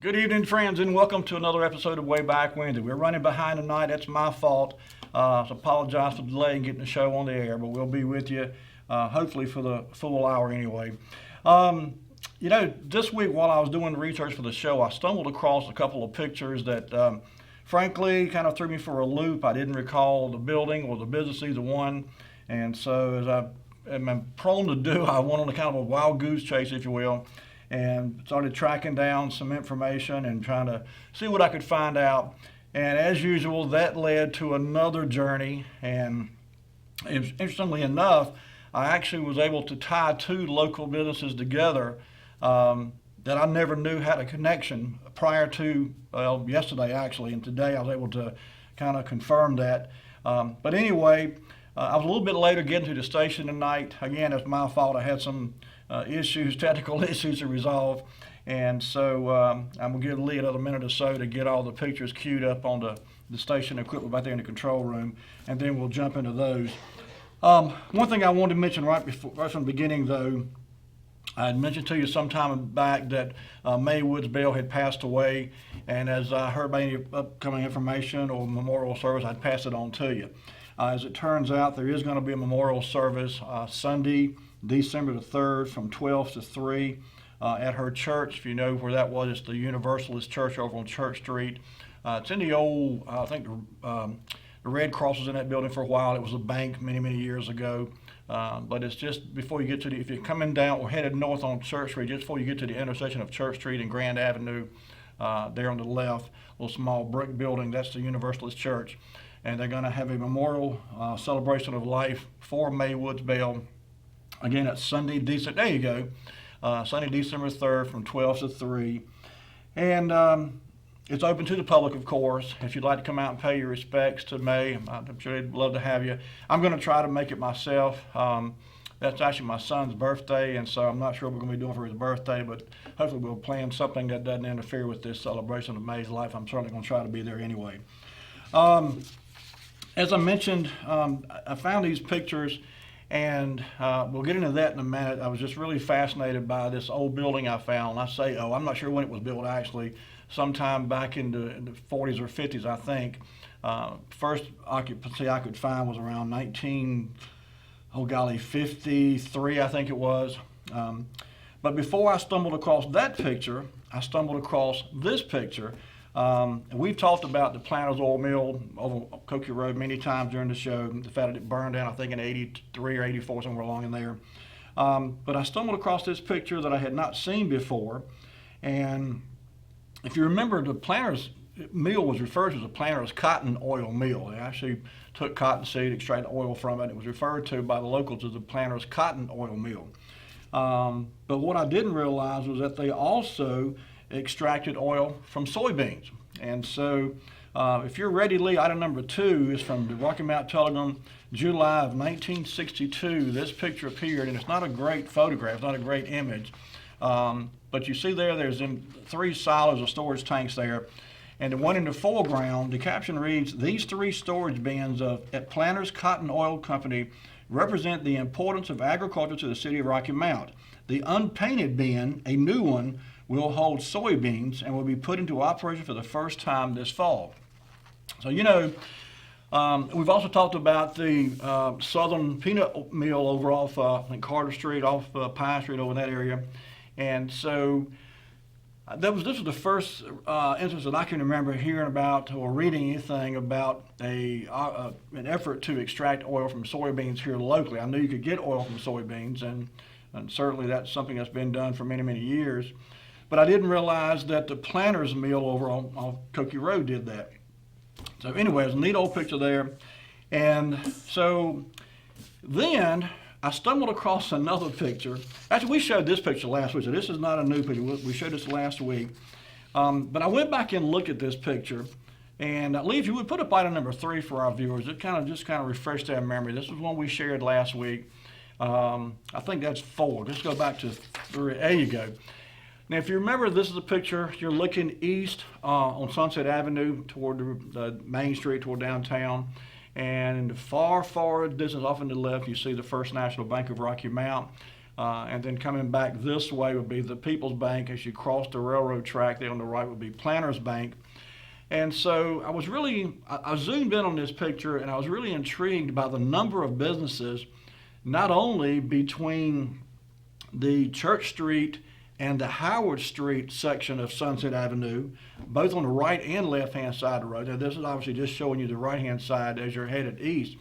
Good evening, friends, and welcome to another episode of Wayback Wednesday. We're running behind tonight. That's my fault. So apologize for the delay in getting the show on the air, but we'll be with you hopefully for the full hour anyway. This week while I was doing research for the show, I stumbled across a couple of pictures that, frankly, kind of threw me for a loop. I didn't recall the building or the business, either one. And so, as I am prone to do, I went on a kind of a wild goose chase, if you will, and started tracking down some information and trying to see what I could find out. And as usual, that led to another journey. And interestingly enough, I actually was able to tie two local businesses together that I never knew had a connection prior to yesterday, actually. And today I was able to kind of confirm that. But anyway, I was a little bit later getting to the station tonight. Again, it's my fault. I had some technical issues to resolve. And so I'm going to give Lee another minute or so to get all the pictures queued up on the station equipment back there in the control room, and then we'll jump into those. One thing I wanted to mention right from the beginning, though, I had mentioned to you some time back that Mae Woods Bell had passed away, and as I heard about any upcoming information or memorial service, I'd pass it on to you. As it turns out, there is going to be a memorial service Sunday, December the 3rd from 12 to 3 at her church. If you know where that was, it's the Universalist Church over on Church Street. It's in the old, I think the Red Cross was in that building for a while. It was a bank many, many years ago. But it's just before you get to if you're coming down or headed north on Church Street, just before you get to the intersection of Church Street and Grand Avenue, there on the left, a little small brick building, that's the Universalist Church. And they're going to have a memorial celebration of life for Mae Woods Bell. Again, it's Sunday, December 3rd from 12 to 3. And it's open to the public, of course. If you'd like to come out and pay your respects to Mae, I'm sure they'd love to have you. I'm going to try to make it myself. That's actually my son's birthday, and so I'm not sure what we're going to be doing for his birthday, but hopefully we'll plan something that doesn't interfere with this celebration of Mae's life. I'm certainly going to try to be there anyway. As I mentioned, I found these pictures, and we'll get into that in a minute. I was just really fascinated by this old building I found. I say, I'm not sure when it was built, actually, sometime back in the 40s or 50s, I think. First occupancy I could find was around 53, I think it was. But before I stumbled across that picture, I stumbled across this picture. And we've talked about the Planters Oil Mill over Cokie Road many times during the show, the fact that it burned down, I think, in 83 or 84, somewhere along in there. But I stumbled across this picture that I had not seen before. And if you remember, the Planters Mill was referred to as a Planters Cotton Oil Mill. They actually took cottonseed, extracted oil from it. It was referred to by the locals as the Planters Cotton Oil Mill. But what I didn't realize was that they also extracted oil from soybeans. And so if you're ready, Lee, item number 2 is from the Rocky Mount Telegram, July of 1962. This picture appeared, and it's not a great photograph, not a great image. But you see there's 3 silos or storage tanks there. And the one in the foreground, the caption reads, "These 3 storage bins at Planters Cotton Oil Company represent the importance of agriculture to the city of Rocky Mount. The unpainted bin, a new one, will hold soybeans and will be put into operation for the first time this fall." So, we've also talked about the Southern Peanut Mill over off I think Carter Street, off Pine Street over in that area. And so this was the first instance that I can remember hearing about or reading anything about an effort to extract oil from soybeans here locally. I knew you could get oil from soybeans, and certainly that's something that's been done for many, many years. But I didn't realize that the Planters Mill over on Cokie Road did that. So anyway, it's a neat old picture there. And so then I stumbled across another picture. Actually, we showed this picture last week, so this is not a new picture. We showed this last week. But I went back and looked at this picture. And Lee, if you would put up item number 3 for our viewers, it kind of refreshed their memory. This was one we shared last week. I think that's 4. Let's go back to 3. There you go. Now, if you remember, this is a picture. You're looking east on Sunset Avenue toward the Main Street, toward downtown. And in the far, far distance off in the left, you see the First National Bank of Rocky Mount. And then coming back this way would be the People's Bank. As you cross the railroad track, there on the right would be Planters Bank. And so I zoomed in on this picture, and I was really intrigued by the number of businesses, not only between the Church Street and the Howard Street section of Sunset Avenue, both on the right and left-hand side of the road. Now, this is obviously just showing you the right-hand side as you're headed east.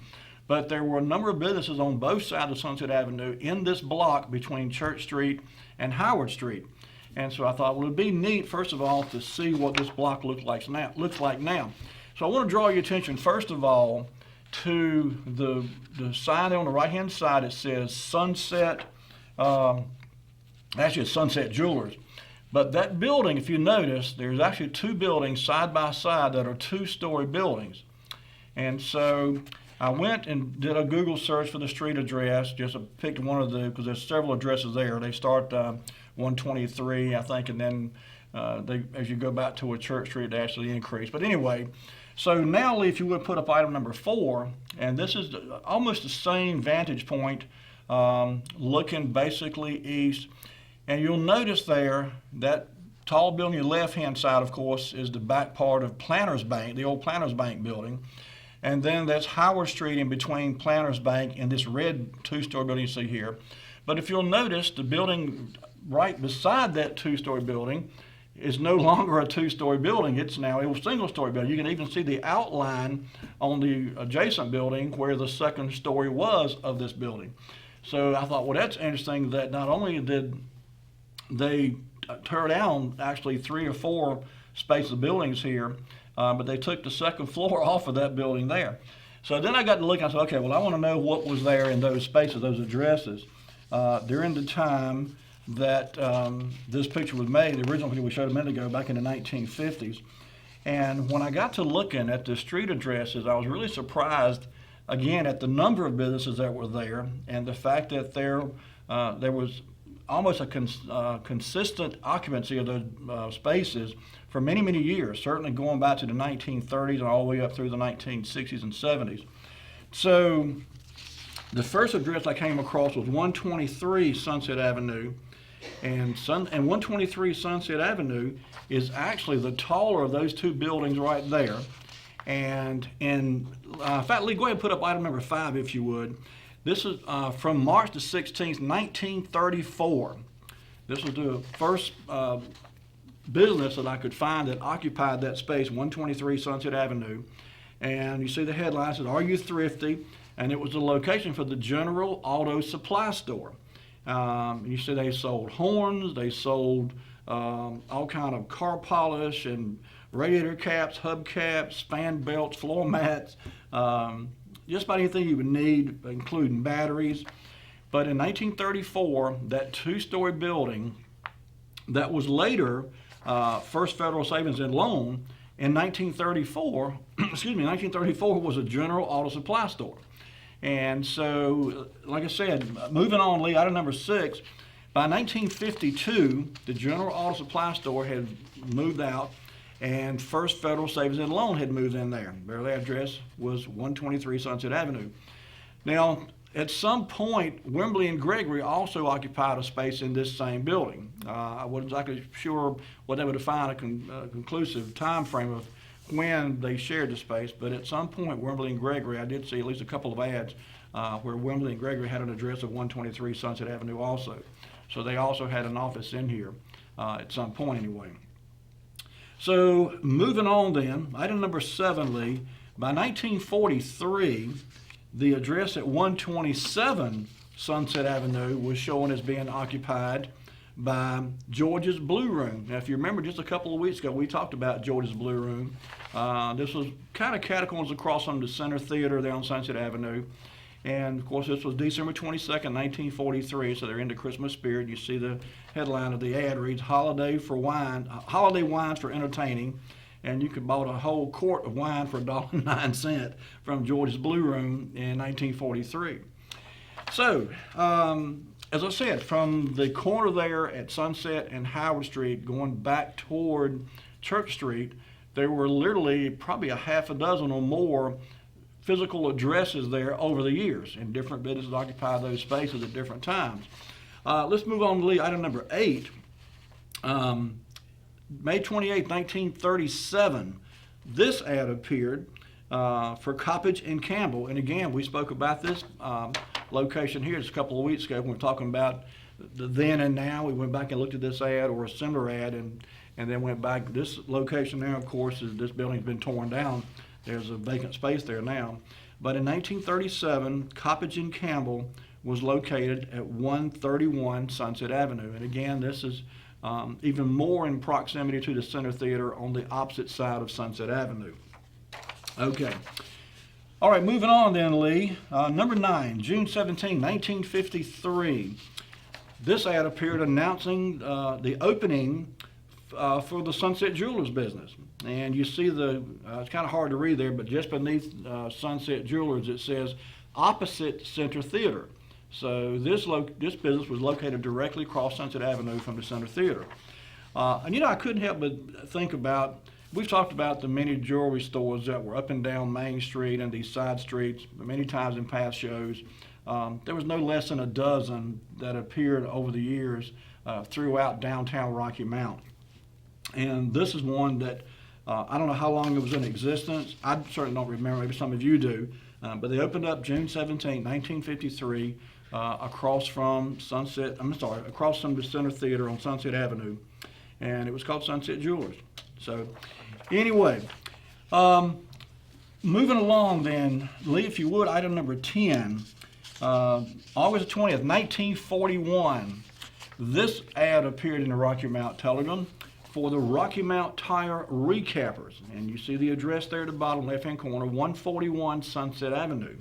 But there were a number of businesses on both sides of Sunset Avenue in this block between Church Street and Howard Street. And so I thought, well, it'd be neat, first of all, to see what this block looks like now. So I want to draw your attention, first of all, to the sign on the right-hand side. It says Sunset, actually it's Sunset Jewelers. But that building, if you notice, there's actually two buildings side by side that are two-story buildings. And so I went and did a Google search for the street address, just picked one of the, because there's several addresses there. They start 123, I think, and then as you go back to a Church Street, they actually increase. But anyway, so now, Lee, if you would put up item number 4, and this is almost the same vantage point, looking basically east. And you'll notice there that tall building on your left-hand side, of course, is the back part of Planters Bank, the old Planters Bank building. And then that's Howard Street in between Planters Bank and this red two-story building you see here. But if you'll notice, the building right beside that two-story building is no longer a two-story building. It's now a single-story building. You can even see the outline on the adjacent building where the second story was of this building. So I thought, well, that's interesting that not only did they tear down actually 3 or 4 spaces of buildings here, but they took the second floor off of that building there. So then I got to look and I said, okay, well, I want to know what was there in those spaces, those addresses, during the time that this picture was made. The original picture we showed a minute ago, back in the 1950s. And when I got to looking at the street addresses, I was really surprised, again, at the number of businesses that were there and the fact that there was almost a consistent occupancy of those spaces for many, many years, certainly going back to the 1930s and all the way up through the 1960s and 70s. So the first address I came across was 123 Sunset Avenue, and 123 Sunset Avenue is actually the taller of those two buildings right there. And in fact, Lee, go ahead and put up item number 5 if you would. This is from March the 16th, 1934. This was the first business that I could find that occupied that space, 123 Sunset Avenue. And you see the headline says, "Are you thrifty?" And it was the location for the General Auto Supply Store. You see they sold horns, they sold all kind of car polish and radiator caps, hub caps, fan belts, floor mats, just about anything you would need, including batteries. But in 1934, that two-story building that was later First Federal Savings and Loan, in 1934, 1934 was a General Auto Supply Store. And so, like I said, moving on, Lee, item number 6, by 1952, the General Auto Supply Store had moved out, and First Federal Savings and Loan had moved in there. Their address was 123 Sunset Avenue. Now, at some point, Wembley and Gregory also occupied a space in this same building. I wasn't exactly sure what they would define a conclusive time frame of when they shared the space, but at some point, Wembley and Gregory, I did see at least a couple of ads where Wembley and Gregory had an address of 123 Sunset Avenue also. So they also had an office in here at some point anyway. So moving on then, item number 7, Lee, by 1943, the address at 127 Sunset Avenue was shown as being occupied by George's Blue Room. Now, if you remember, just a couple of weeks ago, we talked about George's Blue Room. This was kind of catacombs across from the Center Theater there on Sunset Avenue. And, of course, this was December 22nd, 1943, so they're into Christmas spirit. You see the headline of the ad reads, Holiday Wines for Entertaining. And you could bought a whole quart of wine for $1.09 from George's Blue Room in 1943. So, as I said, from the corner there at Sunset and Howard Street, going back toward Church Street, there were literally probably a half a dozen or more physical addresses there over the years, and different businesses occupy those spaces at different times. Let's move on to item number 8. May 28, 1937, this ad appeared for Coppage and Campbell. And again, we spoke about this location here just a couple of weeks ago when we were talking about the then and now. We went back and looked at this ad or a similar ad and then went back. This location now, of course, is this building's been torn down. There's a vacant space there now. But in 1937, Coppage and Campbell was located at 131 Sunset Avenue. And again, this is even more in proximity to the Center Theater on the opposite side of Sunset Avenue. Okay. All right, moving on then, Lee. Number 9, June 17, 1953. This ad appeared announcing the opening for the Sunset Jewelers business. And you see it's kind of hard to read there, but just beneath Sunset Jewelers it says opposite Center Theater. So this business was located directly across Sunset Avenue from the Center Theater. And I couldn't help but think about, we've talked about the many jewelry stores that were up and down Main Street and these side streets many times in past shows. There was no less than a dozen that appeared over the years throughout downtown Rocky Mount. And this is one that I don't know how long it was in existence. I certainly don't remember, maybe some of you do. But they opened up June 17, 1953, across from the Center Theater on Sunset Avenue, and it was called Sunset Jewelers. So, anyway, moving along then, Lee, if you would, item number 10, August 20th, 1941, this ad appeared in the Rocky Mount Telegram for the Rocky Mount Tire Recappers. And you see the address there at the bottom left-hand corner, 141 Sunset Avenue.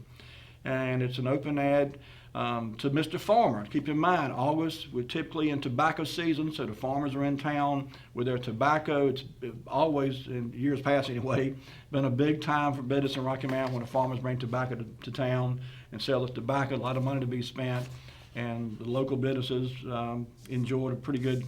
And it's an open ad to Mr. Farmer. Keep in mind, August, we're typically in tobacco season, so the farmers are in town with their tobacco. It's always, in years past anyway, been a big time for business in Rocky Mount when the farmers bring tobacco to town and sell the tobacco. A lot of money to be spent, and the local businesses enjoyed a pretty good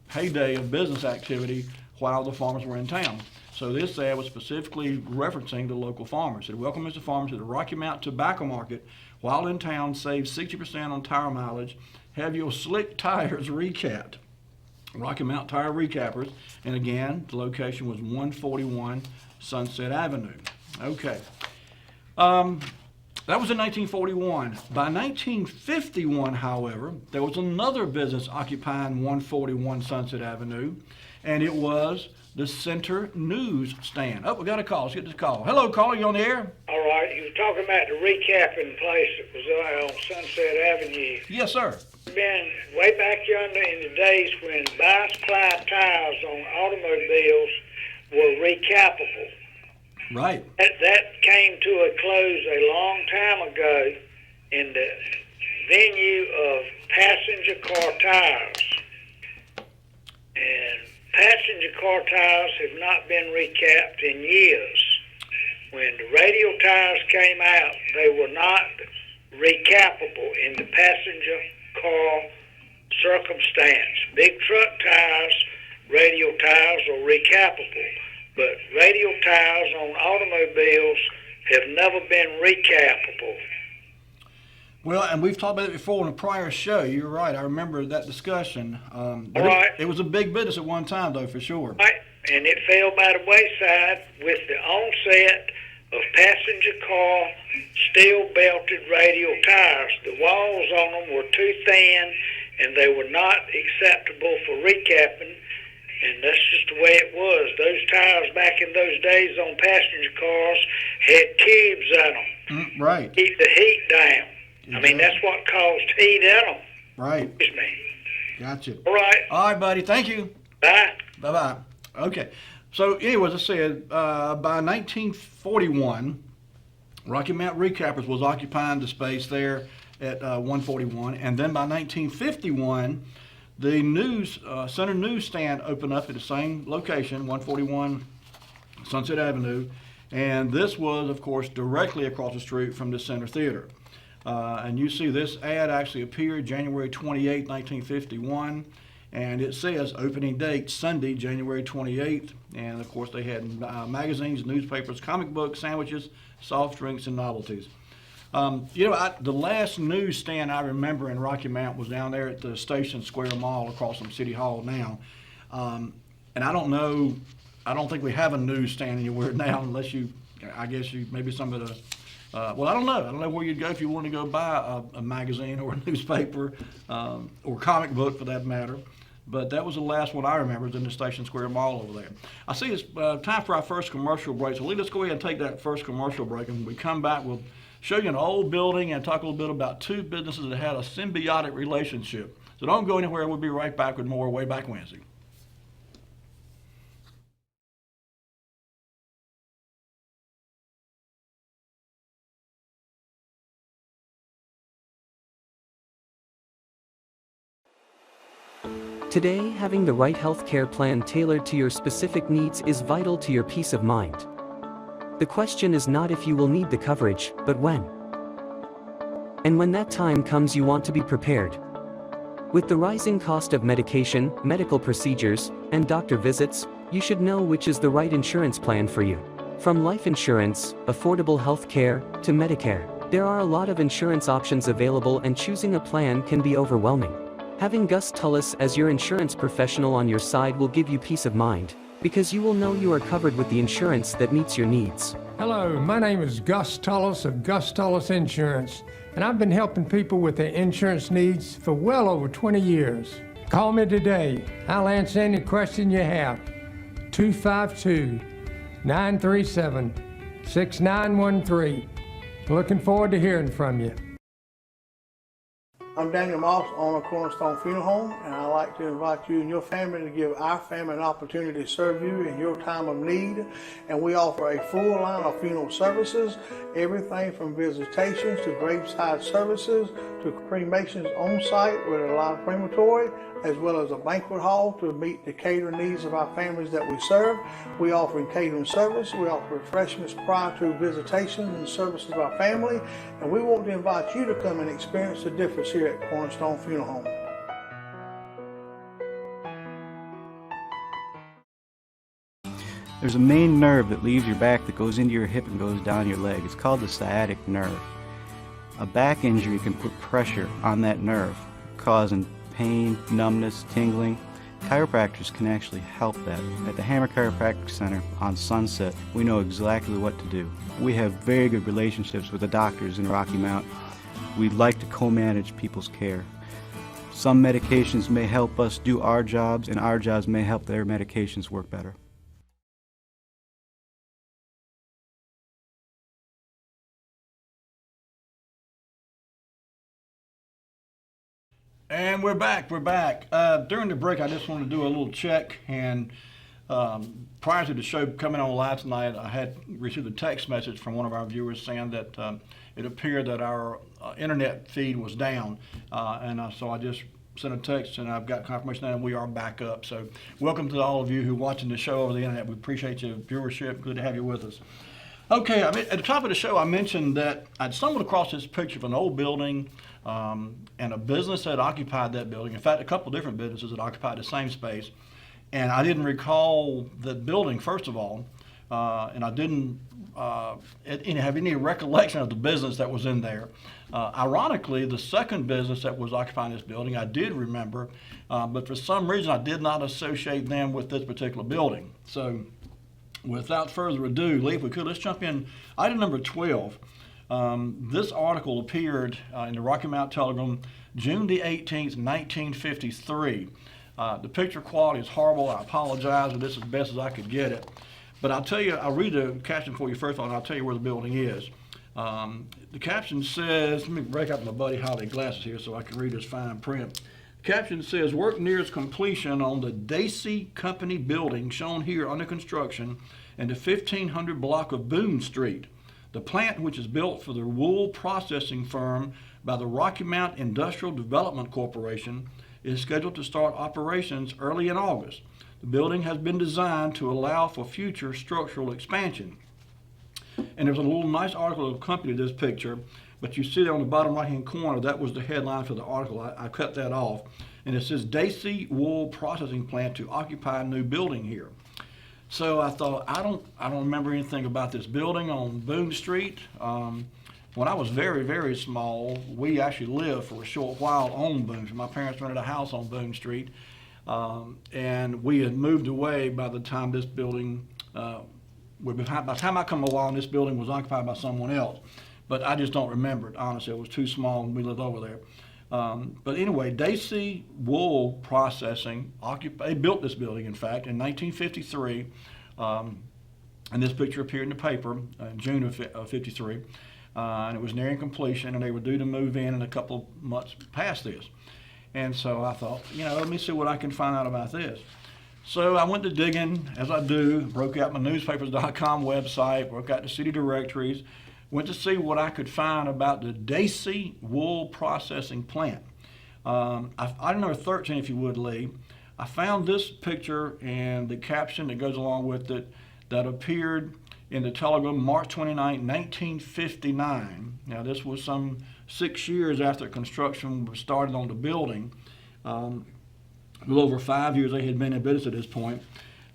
heyday of business activity while the farmers were in town. So this ad was specifically referencing the local farmers. It said, "Welcome, Mr. Farmer, to the Rocky Mount Tobacco Market. While in town, save 60% on tire mileage. Have your slick tires recapped." Rocky Mount Tire Recappers. And again, the location was 141 Sunset Avenue. Okay. That was in 1941. By 1951, however, there was another business occupying 141 Sunset Avenue, and it was the Center Newsstand. Oh, we got a call. Let's get this call. Hello, caller. You on the air? All right. You were talking about the recapping place that was on Sunset Avenue. Yes, sir. Been way back yonder in the days when bias-ply tires on automobiles were recappable. Right. That came to a close a long time ago in the venue of passenger car tires. And passenger car tires have not been recapped in years. When the radial tires came out, they were not recappable in the passenger car circumstance. Big truck tires, radial tires are recappable, but radial tires on automobiles have never been recappable. Well, and we've talked about it before in a prior show. You're right. I remember that discussion. Right. It was a big business at one time, though, for sure. Right, and it fell by the wayside with the onset of passenger car steel-belted radial tires. The walls on them were too thin, and they were not acceptable for recapping, and that's just the way it was. Those tires back in those days on passenger cars had cubes in them. Right. Keep the heat down. I mean, that's what caused heat in them. Right. Excuse me. Gotcha. All right. All right, buddy. Thank you. Bye. Bye-bye. Okay. So, anyways, I said, by 1941, Rocky Mount Recappers was occupying the space there at 141. And then by 1951, the Center Newsstand opened up at the same location, 141 Sunset Avenue. And this was, of course, directly across the street from the Center Theater. And you see this ad actually appeared January 28, 1951. And it says opening date Sunday, January 28th. And of course they had magazines, newspapers, comic books, sandwiches, soft drinks, and novelties. The last newsstand I remember in Rocky Mount was down there at the Station Square Mall across from City Hall now. And I don't think we have a newsstand anywhere now unless I guess maybe some of the, well, I don't know. I don't know where you'd go if you want to go buy a magazine or a newspaper or comic book for that matter. But that was the last one I remember, was in the Station Square Mall over there. I see it's time for our first commercial break. So let's go ahead and take that first commercial break. And when we come back, we'll show you an old building and talk a little bit about two businesses that had a symbiotic relationship. So don't go anywhere. We'll be right back with more Wayback Wednesday. Today, having the right healthcare plan tailored to your specific needs is vital to your peace of mind. The question is not if you will need the coverage, but when. And when that time comes, you want to be prepared. With the rising cost of medication, medical procedures, and doctor visits, you should know which is the right insurance plan for you. From life insurance, affordable health care, to Medicare, there are a lot of insurance options available, and choosing a plan can be overwhelming. Having Gus Tullis as your insurance professional on your side will give you peace of mind, because you will know you are covered with the insurance that meets your needs. Hello, my name is Gus Tullis of Gus Tullis Insurance, and I've been helping people with their insurance needs for well over 20 years. Call me today. I'll answer any question you have. 252-937-6913. Looking forward to hearing from you. I'm Daniel Moss, owner of Cornerstone Funeral Home, and I'd like to invite you and your family to give our family an opportunity to serve you in your time of need. And we offer a full line of funeral services, everything from visitations to graveside services to cremations on site with a live crematory, as well as a banquet hall to meet the catering needs of our families that we serve. We offer catering service, we offer refreshments prior to visitations and services of our family, and we want to invite you to come and experience the difference here at Cornerstone Funeral Home. There's a main nerve that leaves your back that goes into your hip and goes down your leg. It's called the sciatic nerve. A back injury can put pressure on that nerve, causing pain, numbness, tingling. Chiropractors can actually help that. At the Hammer Chiropractic Center on Sunset, we know exactly what to do. We have very good relationships with the doctors in Rocky Mount. We like to co-manage people's care. Some medications may help us do our jobs, and our jobs may help their medications work better. And we're back. During the break, I just wanted to do a little check. And prior to the show coming on live tonight, I had received a text message from one of our viewers saying that it appeared that our internet feed was down. So I just sent a text, and I've got confirmation that we are back up. So welcome to all of you who are watching the show over the internet. We appreciate your viewership. Good to have you with us. Okay, at the top of the show, I mentioned that I'd stumbled across this picture of an old building and a business that occupied that building. In fact, a couple different businesses that occupied the same space. And I didn't recall the building, first of all, and I didn't have any recollection of the business that was in there. Ironically, the second business that was occupying this building, I did remember, but for some reason I did not associate them with this particular building. So without further ado, Lee, if we could, let's jump in. Item number 12. This article appeared in the Rocky Mount Telegram, June the 18th, 1953. The picture quality is horrible. I apologize, but this is as best as I could get it. But I'll tell you, I'll read the caption for you first of all, and I'll tell you where the building is. The caption says, let me break out my Buddy Holly glasses here so I can read this fine print. The caption says, work nears completion on the Dacey Company building shown here under construction in the 1500 block of Boone Street. The plant, which is built for the wool processing firm by the Rocky Mount Industrial Development Corporation, is scheduled to start operations early in August. The building has been designed to allow for future structural expansion. And there's a little nice article that accompanied this picture, but you see there on the bottom right-hand corner, that was the headline for the article. I cut that off. And it says, Dacey Wool Processing Plant to occupy a new building here. So I thought, I don't remember anything about this building on Boone Street. when I was very, very small, we actually lived for a short while on Boone Street. My parents rented a house on Boone Street, and we had moved away by the time this building, by the time I come along, this building was occupied by someone else. But I just don't remember it, honestly. It was too small when we lived over there. But anyway, Dacey Wool Processing, they built this building, in fact, in 1953. And this picture appeared in the paper in June of 53. And it was nearing completion, and they were due to move in a couple of months past this. And so I thought, let me see what I can find out about this. So I went to digging, as I do, broke out my newspapers.com website, broke out the city directories, went to see what I could find about the Dacey Wool Processing Plant. Item number 13, if you would, Lee. I found this picture and the caption that goes along with it that appeared in the Telegram March 29, 1959. Now, this was some 6 years after construction was started on the building. A little over 5 years they had been in business at this point.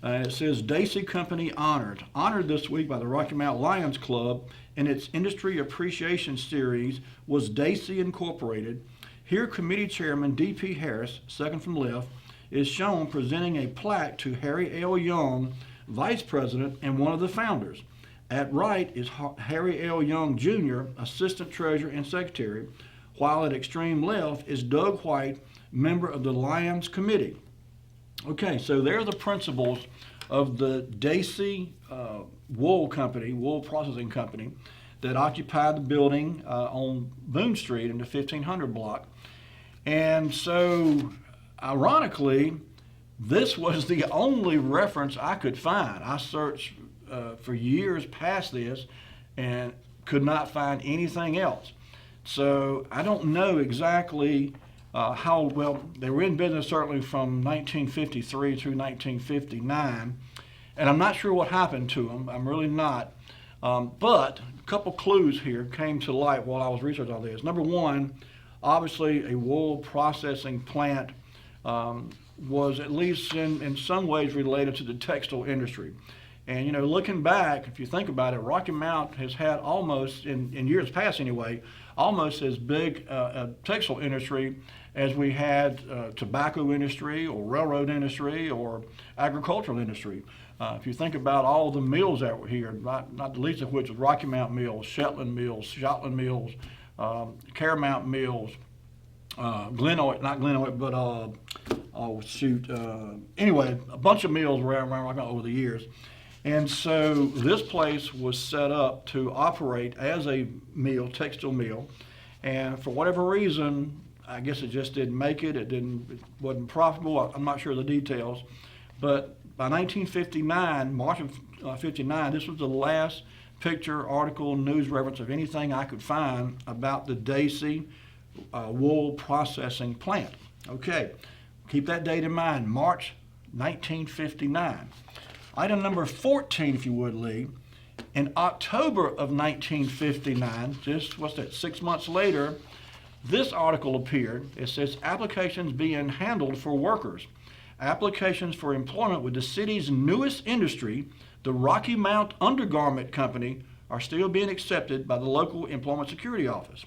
It says, Dacey Company honored. Honored this week by the Rocky Mount Lions Club in its Industry Appreciation Series was Dacey Incorporated. Here, Committee Chairman D.P. Harris, second from left, is shown presenting a plaque to Harry L. Young, Vice President and one of the founders. At right is Harry L. Young, Jr., Assistant Treasurer and Secretary, while at extreme left is Doug White, member of the Lions Committee. Okay, so there are the principals of the Dacey Wool Company, Wool Processing Company, that occupied the building on Boone Street in the 1500 block. And so, ironically, this was the only reference I could find. I searched for years past this and could not find anything else. So I don't know exactly how well they were in business, certainly from 1953 through 1959, and I'm not sure what happened to them. I'm really not. But a couple clues here came to light while I was researching all this. Number one, obviously a wool processing plant was at least in some ways related to the textile industry. And looking back, if you think about it, Rocky Mount has had almost, in years past anyway, almost as big a textile industry as we had tobacco industry or railroad industry or agricultural industry. If you think about all the mills that were here, not the least of which was Rocky Mount Mills, Shetland Mills, Shotland Mills, Caramount Mills, Glenoid, not Glenoid, but anyway, a bunch of mills around Rocky Mount over the years. And so this place was set up to operate as a mill, textile mill, and for whatever reason, I guess it just didn't make it. It wasn't profitable. I'm not sure of the details, but by 1959, March of 59, this was the last picture, article, news reference of anything I could find about the Dacey Wool Processing Plant. Okay, keep that date in mind, March 1959. Item number 14, if you would, Lee. In October of 1959, just, 6 months later, this article appeared. It says, applications being handled for workers. Applications for employment with the city's newest industry, the Rocky Mount Undergarment Company, are still being accepted by the local Employment Security Office.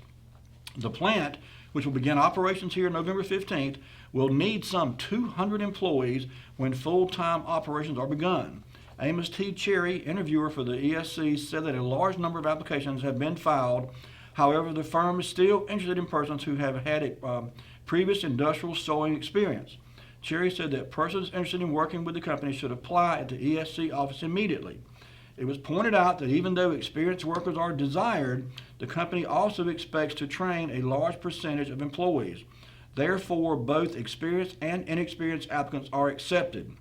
The plant, which will begin operations here November 15th, will need some 200 employees when full-time operations are begun. Amos T. Cherry, interviewer for the ESC, said that a large number of applications have been filed. However, the firm is still interested in persons who have had a previous industrial sewing experience. Cherry said that persons interested in working with the company should apply at the ESC office immediately. It was pointed out that even though experienced workers are desired, the company also expects to train a large percentage of employees. Therefore, both experienced and inexperienced applicants are accepted.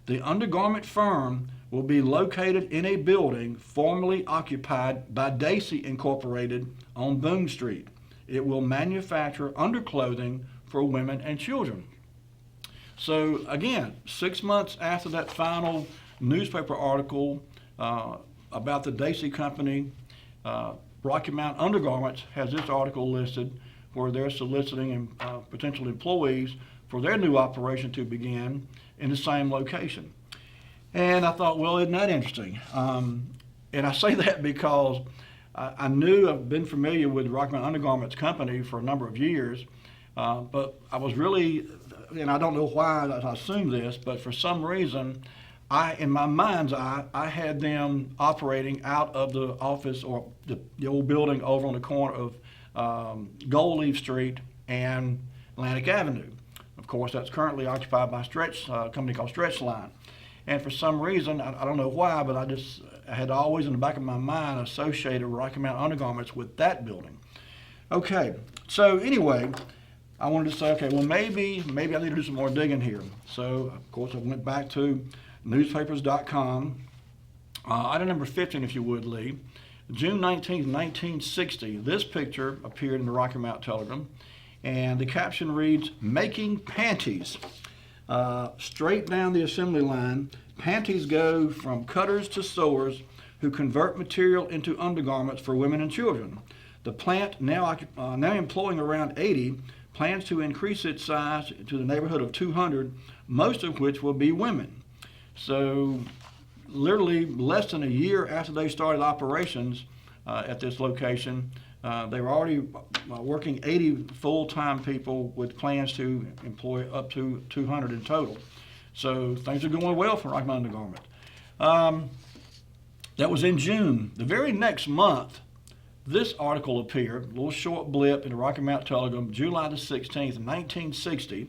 The undergarment firm will be located in a building formerly occupied by Dacey Incorporated on Boone Street. It will manufacture underclothing for women and children. So again, 6 months after that final newspaper article about the Dacey Company, Rocky Mount Undergarments has this article listed where they're soliciting potential employees for their new operation to begin in the same location. And I thought, well, isn't that interesting? And I say that because I knew, I've been familiar with Rocky Mountain Undergarments Company for a number of years, but I was really, and I don't know why I assumed this, but for some reason, in my mind's eye, I had them operating out of the office or the old building over on the corner of Gold Leaf Street and Atlantic Avenue. Of course, that's currently occupied by a company called Stretch Line. And for some reason, I don't know why, but I had always in the back of my mind associated Rocky Mountain Undergarments with that building. Okay, so anyway, I wanted to say, okay, well maybe I need to do some more digging here. So of course I went back to newspapers.com. Item number 15, if you would, Lee. June 19th, 1960, this picture appeared in the Rocky Mountain Telegram, and the caption reads, "Making panties." Straight down the assembly line, panties go from cutters to sewers who convert material into undergarments for women and children. The plant, now employing around 80, plans to increase its size to the neighborhood of 200, most of which will be women. So literally less than a year after they started operations at this location, they were already working 80 full-time people with plans to employ up to 200 in total. So things are going well for Rocky Mountain Undergarment. That was in June. The very next month, this article appeared, a little short blip in the Rocky Mountain Telegram, July the 16th, 1960,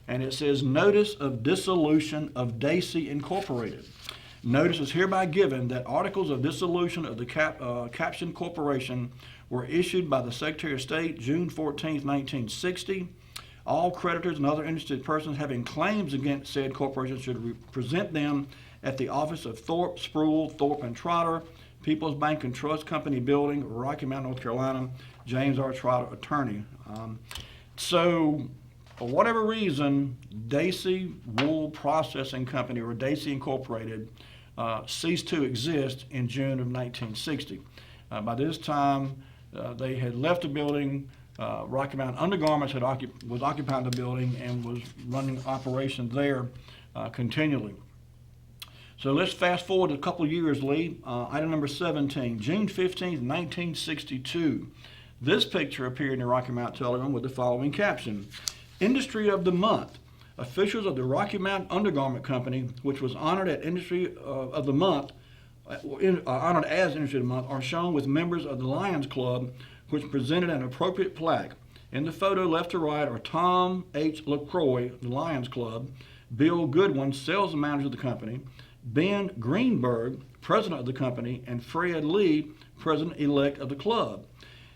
and it says, "Notice of Dissolution of Dacey Incorporated. Notice is hereby given that articles of dissolution of the Caption Corporation were issued by the Secretary of State June 14, 1960. All creditors and other interested persons having claims against said corporation should present them at the office of Thorpe, Sproul, Thorpe and Trotter, People's Bank and Trust Company Building, Rocky Mountain, North Carolina, James R. Trotter, attorney." So, for whatever reason, Dacey Wool Processing Company, or Dacey Incorporated, ceased to exist in June of 1960. By this time, they had left the building. Rocky Mountain Undergarments was occupying the building and was running operations there continually. So let's fast forward a couple of years, Lee. Item number 17, June 15th, 1962. This picture appeared in the Rocky Mountain Telegram with the following caption: "Industry of the Month. Officials of the Rocky Mountain Undergarment Company, which was honored at Industry of the Month, honored as Industry of the Month, are shown with members of the Lions Club, which presented an appropriate plaque. In the photo left to right are Tom H. LaCroix, the Lions Club, Bill Goodwin, sales manager of the company, Ben Greenberg, president of the company, and Fred Lee, president-elect of the club."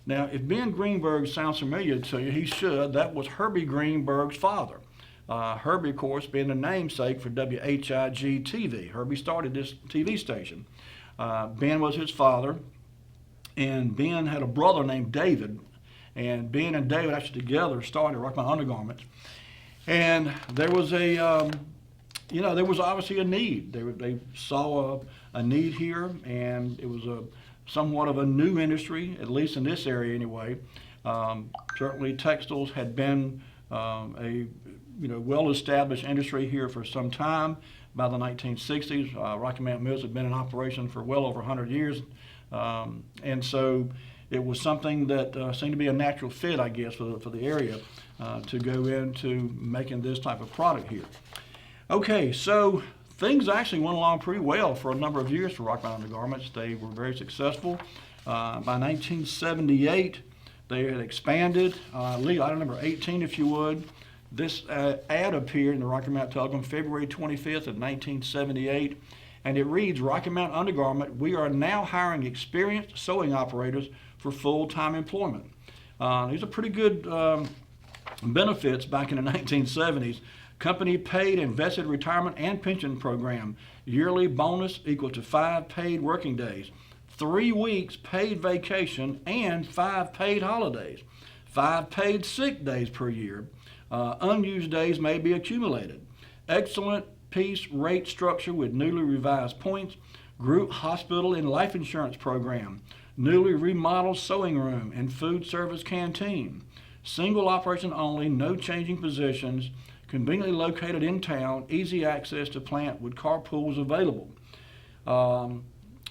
Now, if Ben Greenberg sounds familiar to you, he should. That was Herbie Greenberg's father. Herbie, of course, being the namesake for WHIG TV. Herbie started this TV station. Ben was his father, and Ben had a brother named David, and Ben and David actually together started Rocky Mountain Undergarments. And there was there was obviously a need. They saw a need here, and it was somewhat of a new industry, at least in this area anyway. Certainly textiles had been a well-established industry here for some time. By the 1960s, Rocky Mountain Mills had been in operation for well over 100 years. And so it was something that seemed to be a natural fit, I guess, for the area to go into making this type of product here. Okay, so things actually went along pretty well for a number of years for Rocky Mountain Undergarments. They were very successful. By 1978, they had expanded. Lee, item number 18, if you would. This ad appeared in the Rocky Mountain Telegram February 25th of 1978, and it reads, "Rocky Mountain Undergarment, we are now hiring experienced sewing operators for full-time employment." These are pretty good benefits back in the 1970s. Company paid and vested retirement and pension program. Yearly bonus equal to 5 paid working days. 3 weeks paid vacation and 5 paid holidays. 5 paid sick days per year. Unused days may be accumulated. Excellent piece rate structure with newly revised points. Group hospital and life insurance program. Newly remodeled sewing room and food service canteen. Single operation only, no changing positions. Conveniently located in town, easy access to plant with carpools available.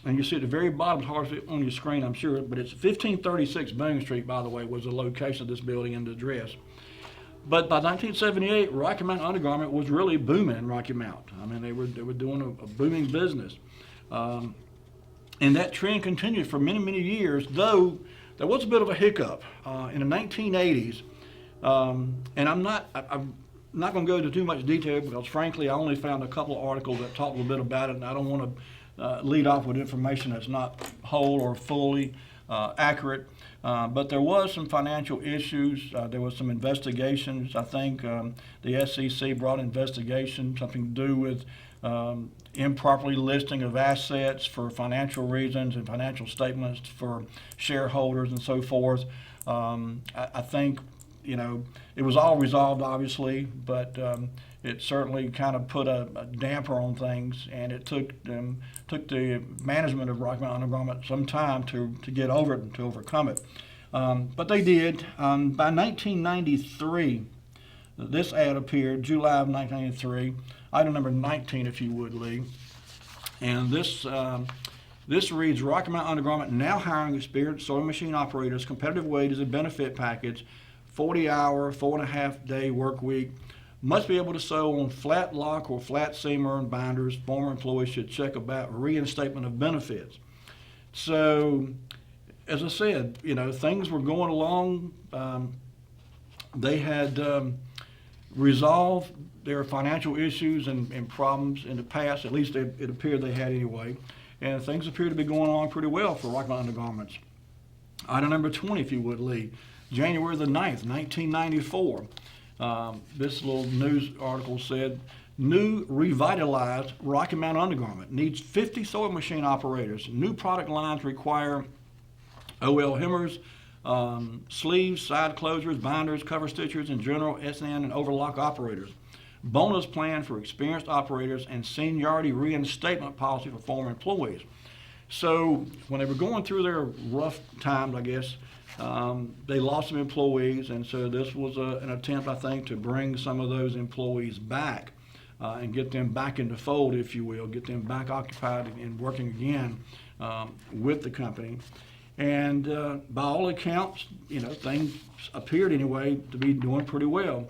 and you see at the very bottom, it's hard to see on your screen, I'm sure, but it's 1536 Boone Street, by the way, was the location of this building and the address. But by 1978, Rocky Mountain Undergarment was really booming in Rocky Mount. I mean, they were doing a booming business. And that trend continued for many, many years, though there was a bit of a hiccup in the 1980s. And I'm not going to go into too much detail because, frankly, I only found a couple of articles that talk a little bit about it, and I don't want to lead off with information that's not whole or fully accurate. But there was some financial issues. There was some investigations. I think the SEC brought investigation, something to do with improperly listing of assets for financial reasons and financial statements for shareholders and so forth. I think, you know, it was all resolved, obviously, but it certainly kind of put a damper on things, and it took the management of Rocky Mountain Undergarment some time to get over it and to overcome it. But they did. By 1993, this ad appeared, July of 1993, item number 19, if you would, Lee. And this reads, Rocky Mountain Undergarment now hiring experienced sewing machine operators, competitive wages and benefit package, 40-hour, 4.5-day work week. Must be able to sew on flat lock or flat seamer and binders. Former employees should check about reinstatement of benefits. So, as I said, you know, things were going along. They had resolved their financial issues and problems in the past. At least it appeared they had anyway. And things appear to be going along pretty well for Rocky Mountain Undergarments. Item number 20, if you would, Lee. January the 9th, 1994. This little news article said, new revitalized Rocky Mountain Undergarment needs 50 sewing machine operators. New product lines require OL hemmers, sleeves, side closures, binders, cover stitchers, and general SN and overlock operators. Bonus plan for experienced operators and seniority reinstatement policy for former employees. So when they were going through their rough times, I guess, they lost some employees, and so this was an attempt, I think, to bring some of those employees back and get them back in the fold, if you will, get them back occupied and working again with the company. And by all accounts, you know, things appeared anyway to be doing pretty well.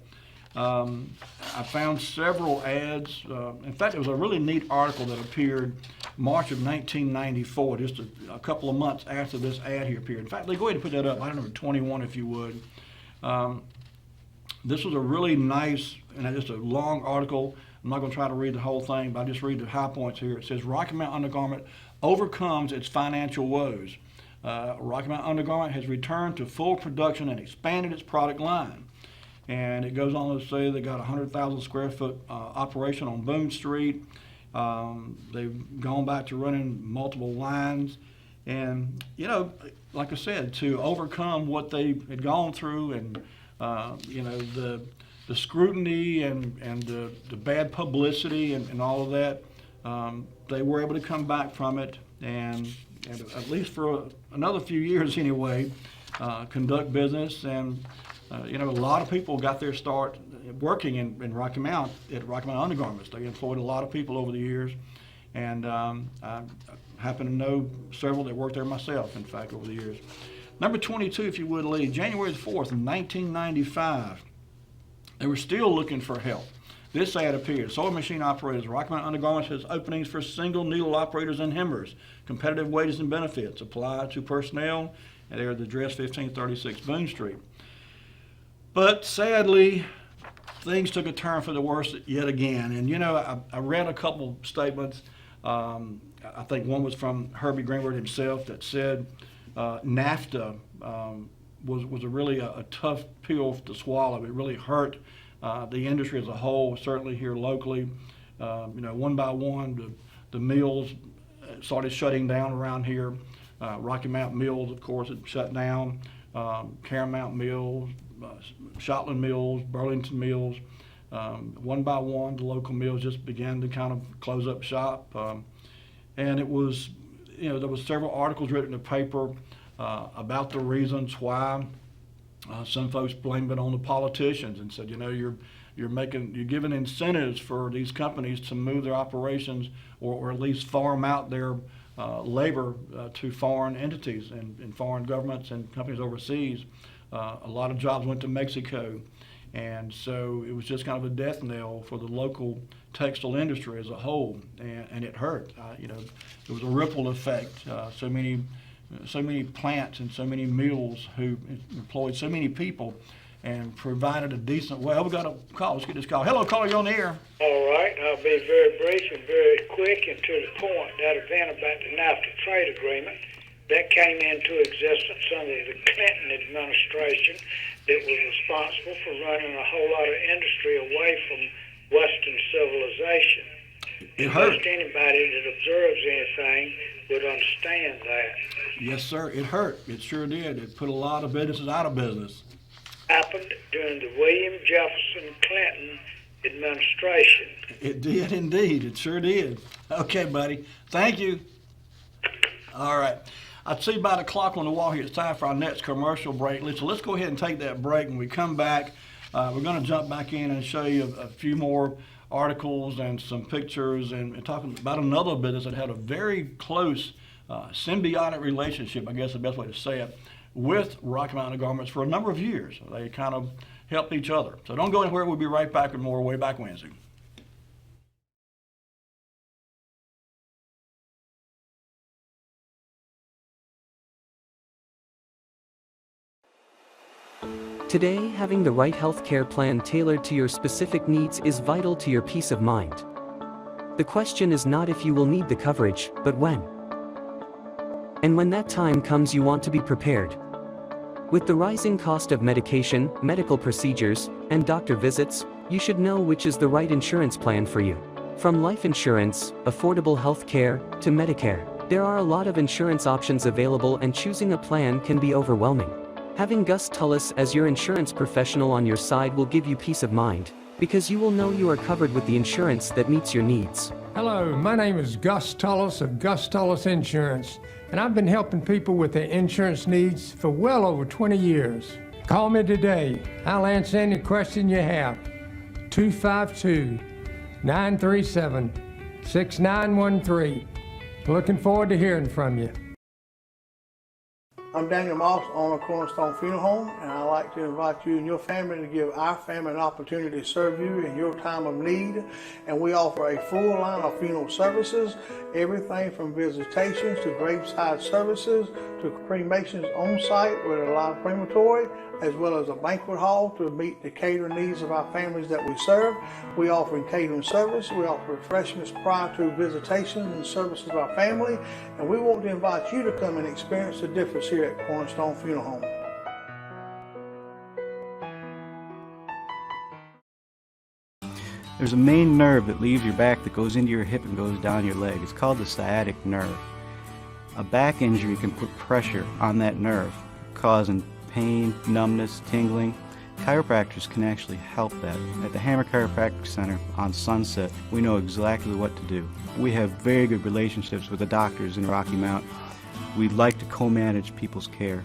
I found several ads. In fact, there was a really neat article that appeared March of 1994, just a couple of months after this ad here appeared. In fact, go ahead and put that up, item number 21, if you would. This was a really nice, and just a long article. I'm not going to try to read the whole thing, but I'll just read the high points here. It says, Rocky Mountain Undergarment overcomes its financial woes. Rocky Mountain Undergarment has returned to full production and expanded its product line. And it goes on to say they got a 100,000 square foot operation on Boone Street. They've gone back to running multiple lines. And, you know, like I said, to overcome what they had gone through and, you know, the scrutiny and the bad publicity and all of that, they were able to come back from it and at least for another few years anyway, conduct business. And you know, a lot of people got their start working in Rocky Mount at Rocky Mountain Undergarments. They employed a lot of people over the years, and I happen to know several that worked there myself, in fact, over the years. Number 22, if you would, Lee, January the 4th, 1995. They were still looking for help. This ad appeared. Sewing machine operators. Rocky Mountain Undergarments has openings for single needle operators and hemmers. Competitive wages and benefits apply to personnel. And they're at the address 1536 Boone Street. But sadly, things took a turn for the worse yet again. And you know, I read a couple statements. I think one was from Herbie Greenberg himself that said NAFTA was a really a tough pill to swallow. It really hurt the industry as a whole, certainly here locally. You know, one by one, the mills started shutting down around here. Rocky Mountain Mills, of course, had shut down. Caramount Mills, Shotland Mills, Burlington Mills. One by one, the local mills just began to kind of close up shop. And it was, you know, there was several articles written in the paper about the reasons why. Some folks blamed it on the politicians and said, you know, you're giving incentives for these companies to move their operations or at least farm out their labor to foreign entities and foreign governments and companies overseas. A lot of jobs went to Mexico, and so it was just kind of a death knell for the local textile industry as a whole, and it hurt. There was a ripple effect. So many plants and so many mills who employed so many people and provided a decent, well, we got a call. Let's get this call. Hello, caller, you're on the air. All right, I'll be very brief and very quick and to the point. That event about the NAFTA trade agreement, that came into existence under the Clinton administration that was responsible for running a whole lot of industry away from Western civilization. It hurt. Most anybody that observes anything would understand that. Yes, sir, it hurt. It sure did. It put a lot of businesses out of business. Happened during the William Jefferson Clinton administration. It did indeed. It sure did. Okay, buddy. Thank you. All right. I see by the clock on the wall here, it's time for our next commercial break. So let's go ahead and take that break. When we come back, we're going to jump back in and show you a few more articles and some pictures and talking about another business that had a very close symbiotic relationship, I guess the best way to say it, with Rocky Mountain Garments for a number of years. They kind of helped each other. So don't go anywhere. We'll be right back with more Wayback Wednesday. Today, having the right healthcare plan tailored to your specific needs is vital to your peace of mind. The question is not if you will need the coverage, but when. And when that time comes, you want to be prepared. With the rising cost of medication, medical procedures, and doctor visits, you should know which is the right insurance plan for you. From life insurance, affordable health care, to Medicare, there are a lot of insurance options available, and choosing a plan can be overwhelming. Having Gus Tullis as your insurance professional on your side will give you peace of mind, because you will know you are covered with the insurance that meets your needs. Hello, my name is Gus Tullis of Gus Tullis Insurance, and I've been helping people with their insurance needs for well over 20 years. Call me today. I'll answer any question you have. 252-937-6913. Looking forward to hearing from you. I'm Daniel Moss, owner of Cornerstone Funeral Home, and I'd like to invite you and your family to give our family an opportunity to serve you in your time of need. And we offer a full line of funeral services, everything from visitations to graveside services to cremations on site with a live crematory, as well as a banquet hall to meet the catering needs of our families that we serve. We offer catering service. We offer refreshments prior to visitations and services of our family. And we want to invite you to come and experience the difference here at Cornerstone Funeral Home. There's a main nerve that leaves your back that goes into your hip and goes down your leg. It's called the sciatic nerve. A back injury can put pressure on that nerve, causing pain, numbness, tingling. Chiropractors can actually help that. At the Hammer Chiropractic Center on Sunset, we know exactly what to do. We have very good relationships with the doctors in Rocky Mount. We like to co-manage people's care.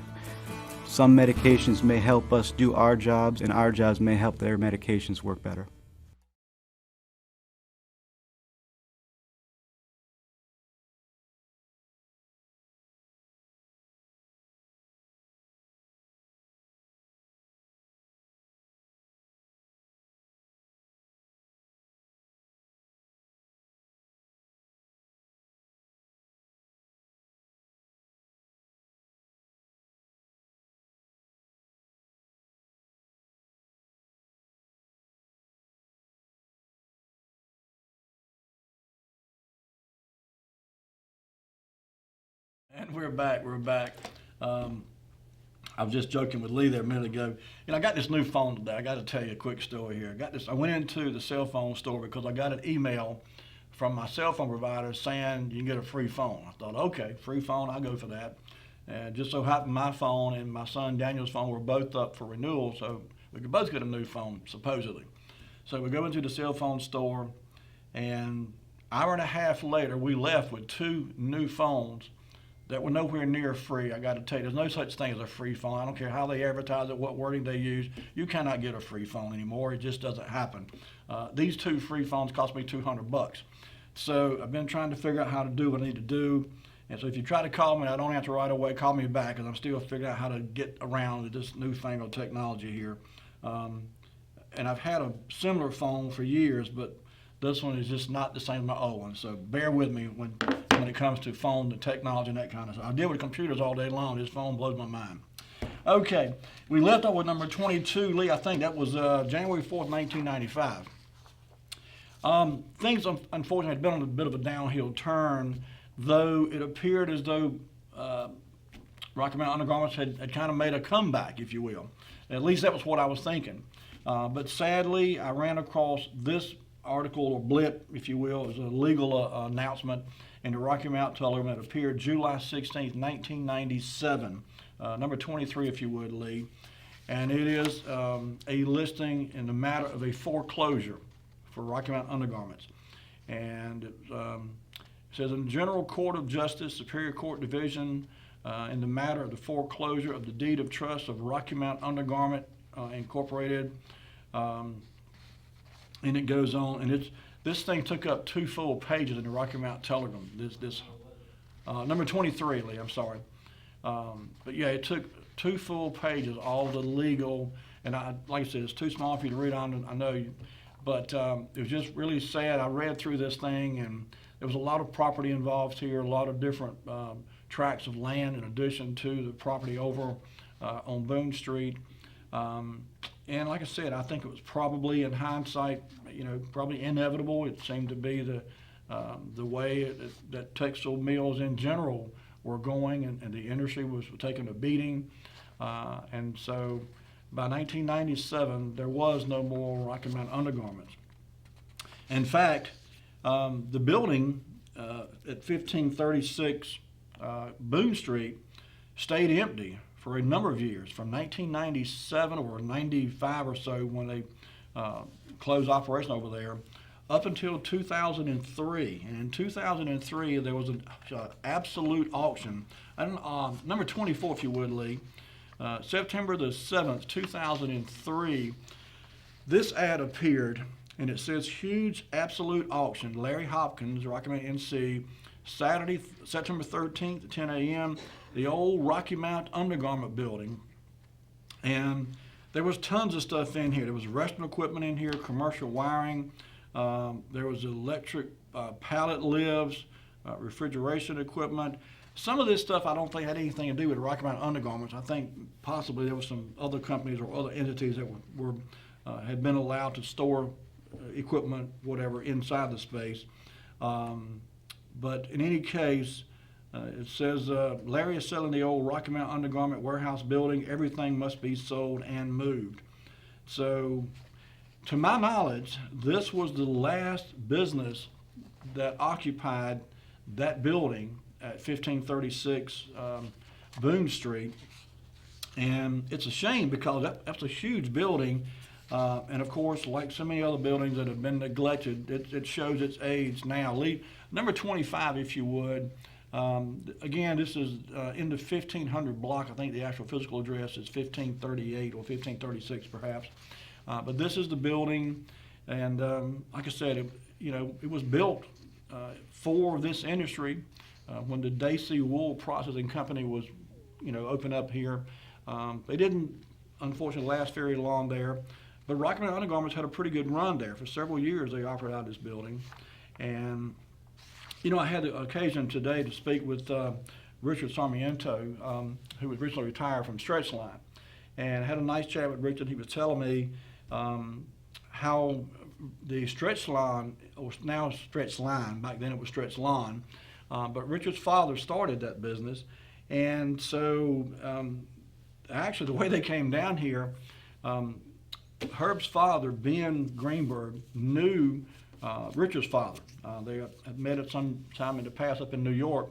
Some medications may help us do our jobs, and our jobs may help their medications work better. And we're back. I was just joking with Lee there a minute ago. I got this new phone today. I got to tell you a quick story here. I went into the cell phone store because I got an email from my cell phone provider saying you can get a free phone. I thought, okay, free phone, I'll go for that. And just so happened my phone and my son Daniel's phone were both up for renewal, so we could both get a new phone, supposedly. So we go into the cell phone store, and an hour and a half later, we left with 2 new phones that were nowhere near free. I got to tell you, there's no such thing as a free phone. I don't care how they advertise it, what wording they use. You cannot get a free phone anymore. It just doesn't happen. These 2 free phones cost me $200. So I've been trying to figure out how to do what I need to do, And so if you try to call me and I don't answer right away, call me back, because I'm still figuring out how to get around this newfangled technology here. And I've had a similar phone for years, but this one is just not the same as my old one. So bear with me when it comes to phone and technology and that kind of stuff. I deal with computers all day long. This phone blows my mind. Okay, we left off with number 22, Lee. I think that was January 4th, 1995. Things, unfortunately, had been on a bit of a downhill turn, though it appeared as though Rocky Mountain Undergarments had kind of made a comeback, if you will. At least that was what I was thinking. But sadly, I ran across this article, or blip, if you will. It was a legal announcement in the Rocky Mountain Telegram that appeared July 16th, 1997. Number 23, if you would, Lee. And it is a listing in the matter of a foreclosure for Rocky Mountain Undergarments. And it says, in the General Court of Justice, Superior Court Division, in the matter of the foreclosure of the deed of trust of Rocky Mountain Undergarment Incorporated. And it goes on, and this thing took up 2 full pages in the Rocky Mountain Telegram. This number 23, Lee, I'm sorry. But yeah, it took 2 full pages, all the legal, and like I said, it's too small for you to read on, I know, but it was just really sad. I read through this thing, and there was a lot of property involved here, a lot of different tracts of land in addition to the property over on Boone Street. And like I said, I think it was probably, in hindsight, probably inevitable. It seemed to be the way that textile mills in general were going, and the industry was taking a beating. And so by 1997, there was no more Rocky Mountain Undergarments. In fact, the building at 1536 Boone Street stayed empty for a number of years, from 1997 or 95 or so, when they closed operation over there, up until 2003. And in 2003, there was an absolute auction. And, number 24, if you would, Lee. September the 7th, 2003, this ad appeared, and it says, huge absolute auction, Larry Hopkins, Rocky Mountain NC, Saturday, September 13th at 10 a.m., the old Rocky Mountain Undergarment building. And there was tons of stuff in here. There was restaurant equipment in here, commercial wiring. There was electric pallet lifts, refrigeration equipment. Some of this stuff I don't think had anything to do with Rocky Mountain Undergarments. I think possibly there were some other companies or other entities that had been allowed to store equipment, whatever, inside the space. But in any case, it says, Larry is selling the old Rocky Mountain Undergarment warehouse building. Everything must be sold and moved. So, to my knowledge, this was the last business that occupied that building at 1536 Boone Street. And it's a shame, because that's a huge building. And of course, like so many other buildings that have been neglected, it shows its age now. Number 25, if you would. Again, this is in the 1500 block. I think the actual physical address is 1538 or 1536 perhaps. But this is the building, and like I said, it was built for this industry when the Dacey Wool Processing Company was, opened up here. They didn't, unfortunately, last very long there, but Rocky Mountain Undergarments had a pretty good run there. For several years, they operated out of this building. And I had the occasion today to speak with Richard Sarmiento, who was recently retired from Stretchline, and I had a nice chat with Richard. He was telling me how the Stretchline, or now Stretchline, back then it was Stretchlawn, but Richard's father started that business. And so actually the way they came down here, Herb's father, Ben Greenberg, knew Richard's father. They had met at some time in the past up in New York.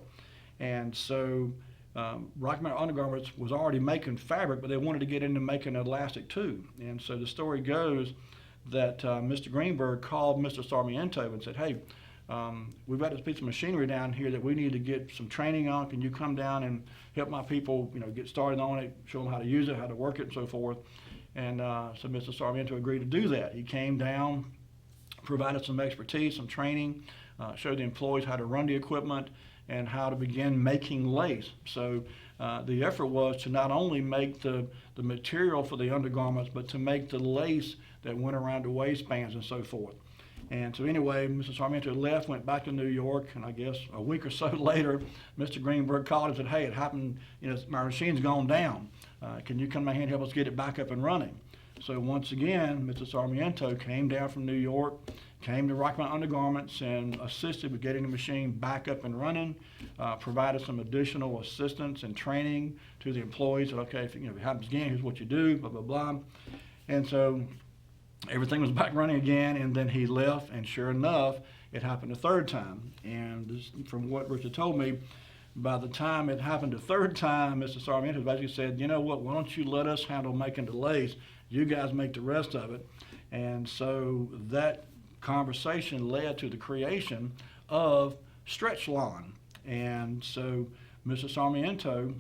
And so Rocky Mountain Undergarments was already making fabric, but they wanted to get into making elastic too. And so the story goes that Mr. Greenberg called Mr. Sarmiento and said, hey, we've got this piece of machinery down here that we need to get some training on. Can you come down and help my people, get started on it, show them how to use it, how to work it, and so forth. And so Mr. Sarmiento agreed to do that. He came down, provided some expertise, some training, showed the employees how to run the equipment, and how to begin making lace. So the effort was to not only make the material for the undergarments, but to make the lace that went around the waistbands and so forth. And so anyway, Mrs. Sarmiento left, went back to New York, and I guess a week or so later, Mr. Greenberg called and said, hey, it happened, my machine's gone down. Can you come down here and help us get it back up and running? So once again, Mrs. Sarmiento came down from New York, came to Rocky Mountain Undergarments and assisted with getting the machine back up and running, provided some additional assistance and training to the employees. Said, okay, if it happens again, here's what you do, blah, blah, blah. And so everything was back running again, and then he left, and sure enough, it happened a third time. And this, from what Richard told me, by the time it happened a third time, Mr. Sarmiento basically said, you know what, why don't you let us handle making the lace, you guys make the rest of it. And so that conversation led to the creation of Stretch Lawn. And so Mr. Sarmiento,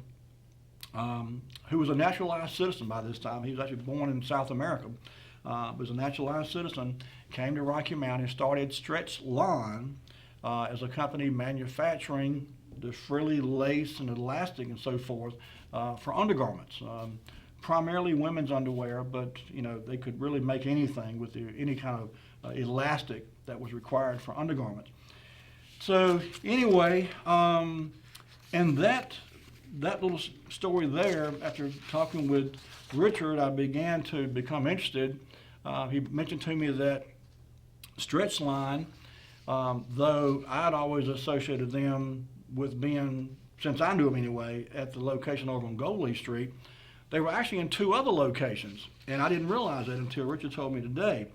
who was a naturalized citizen by this time, he was actually born in South America, was a naturalized citizen, came to Rocky Mountain and started Stretch Lawn as a company manufacturing the frilly lace and elastic and so forth for undergarments. Primarily women's underwear, but they could really make anything with any kind of elastic that was required for undergarments. So anyway, and that little story there, after talking with Richard, I began to become interested. He mentioned to me that Stretch Line, though I'd always associated them with being, since I knew them anyway, at the location over on Gold Leaf Street, they were actually in 2 other locations, and I didn't realize that until Richard told me today.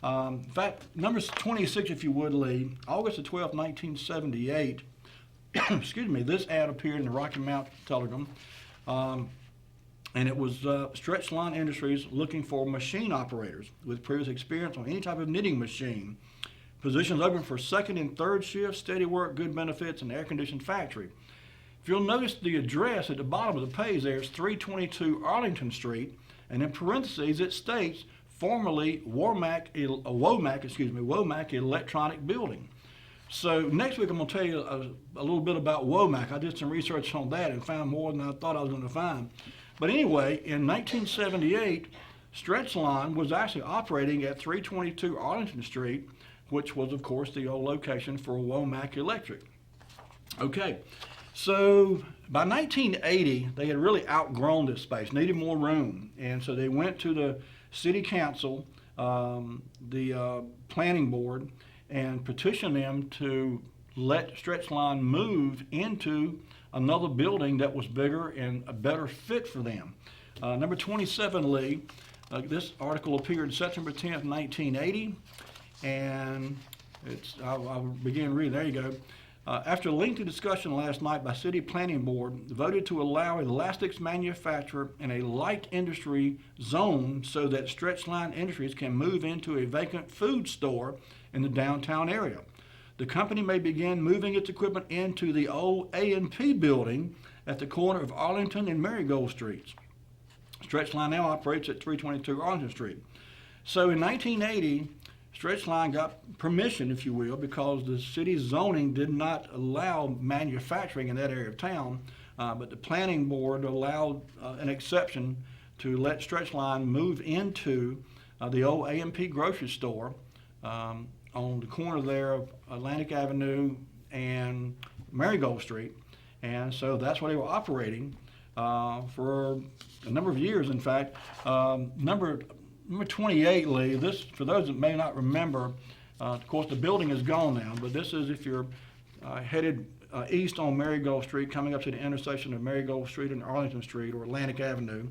In fact, number 26, if you would, Lee, August the 12th, 1978, excuse me, this ad appeared in the Rocky Mountain Telegram, and it was Stretch Line Industries looking for machine operators with previous experience on any type of knitting machine. Positions open for 2nd and 3rd shifts, steady work, good benefits, and air-conditioned factory. If you'll notice the address at the bottom of the page there is 322 Arlington Street, and in parentheses it states formerly Womack Electronic Building. So next week I'm going to tell you a little bit about Womack. I did some research on that and found more than I thought I was going to find. But anyway, in 1978, Stretch Line was actually operating at 322 Arlington Street, which was, of course, the old location for Womack Electric. Okay. So by 1980, they had really outgrown this space, needed more room. And so they went to the city council, the planning board, and petitioned them to let Stretch Line move into another building that was bigger and a better fit for them. Number 27, Lee, this article appeared September 10th, 1980. And I'll begin reading, there you go. After a lengthy discussion last night by City Planning Board, voted to allow elastics manufacture in a light industry zone so that Stretch Line Industries can move into a vacant food store in the downtown area. The company may begin moving its equipment into the old A&P building at the corner of Arlington and Marigold Streets. Stretch Line now operates at 322 Arlington Street. So in 1980, Stretch Line got permission, if you will, because the city's zoning did not allow manufacturing in that area of town, but the planning board allowed an exception to let Stretch Line move into the old A&P grocery store on the corner there of Atlantic Avenue and Marigold Street. And so that's where they were operating for a number of years, in fact. Number 28, Lee, this, for those that may not remember, of course the building is gone now, but this is if you're headed east on Marigold Street, coming up to the intersection of Marigold Street and Arlington Street or Atlantic Avenue.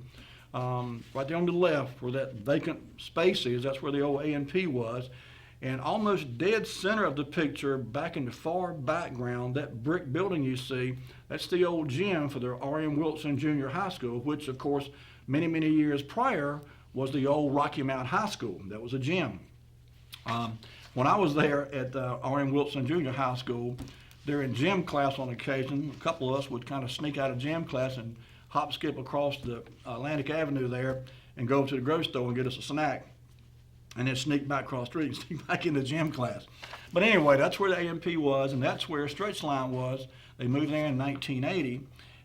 Right there on the left where that vacant space is, that's where the old A&P was. And almost dead center of the picture, back in the far background, that brick building you see, that's the old gym for the R.M. Wilson Junior High School, which of course many, many years prior was the old Rocky Mountain High School. That was a gym. When I was there at the R.M. Wilson Junior High School, during gym class on occasion, a couple of us would kind of sneak out of gym class and hop skip across the Atlantic Avenue there and go to the grocery store and get us a snack, and then sneak back across the street and sneak back into gym class. But anyway, that's where the A&P was, and that's where Stretch Line was. They moved there in 1980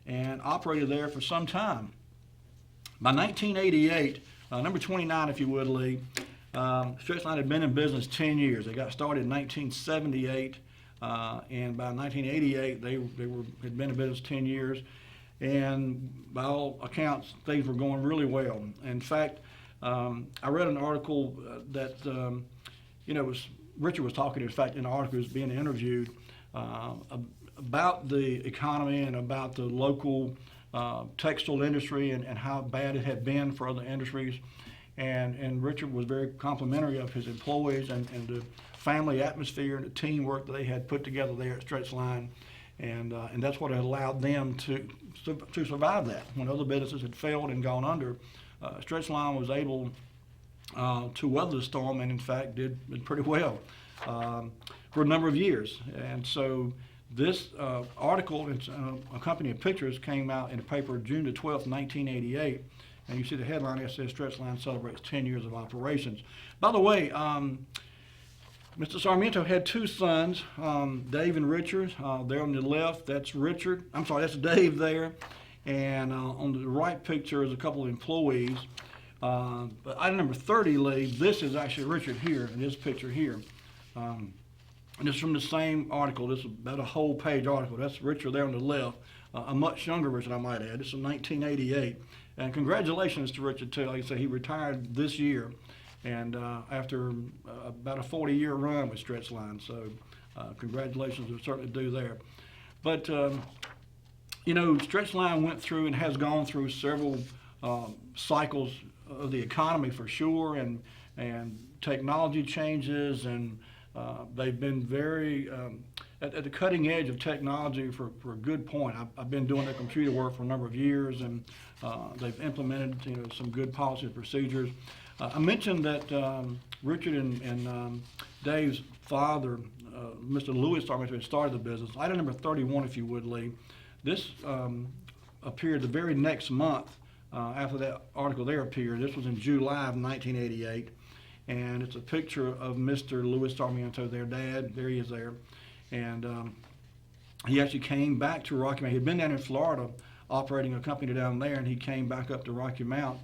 and operated there for some time. By 1988, number 29, if you would, Lee, Stretchline had been in business 10 years. They got started in 1978, and by 1988, they had been in business 10 years. And by all accounts, things were going really well. In fact, I read an article that, Richard was talking, in fact, in the article, he was being interviewed about the economy and about the local textile industry and how bad it had been for other industries. And Richard was very complimentary of his employees and the family atmosphere and the teamwork that they had put together there at Stretchline. And that's what had allowed them to survive that. When other businesses had failed and gone under, Stretchline was able to weather the storm, and in fact did pretty well for a number of years. And so this article, accompanying pictures, came out in the paper June the 12th, 1988. And you see the headline that says Stretchline celebrates 10 years of operations. By the way, Mr. Sarmiento had two sons, Dave and Richard. There on the left, that's Richard. I'm sorry, that's Dave there. And on the right picture is a couple of employees. But item number 30, Lee, this is actually Richard here in this picture here. And this is from the same article. This is about a whole page article. That's Richard there on the left. A much younger Richard, I might add. This is from 1988. And congratulations to Richard, too. Like I say, he retired this year, and after about a 40-year run with Stretchline. So congratulations are certainly due there. But, Stretchline went through and has gone through several cycles of the economy for sure, and technology changes, and they've been very at the cutting edge of technology for a good point. I've been doing the computer work for a number of years, and they've implemented some good policy and procedures. I mentioned that Richard and Dave's father, Mr. Lewis Sarmiento, had started the business. Item number 31, if you would, Lee. This appeared the very next month after that article there appeared. This was in July of 1988. And it's a picture of Mr. Lewis Sarmiento, their dad. There he is there. And he actually came back to Rocky Mount. He'd been down in Florida operating a company down there, and he came back up to Rocky Mount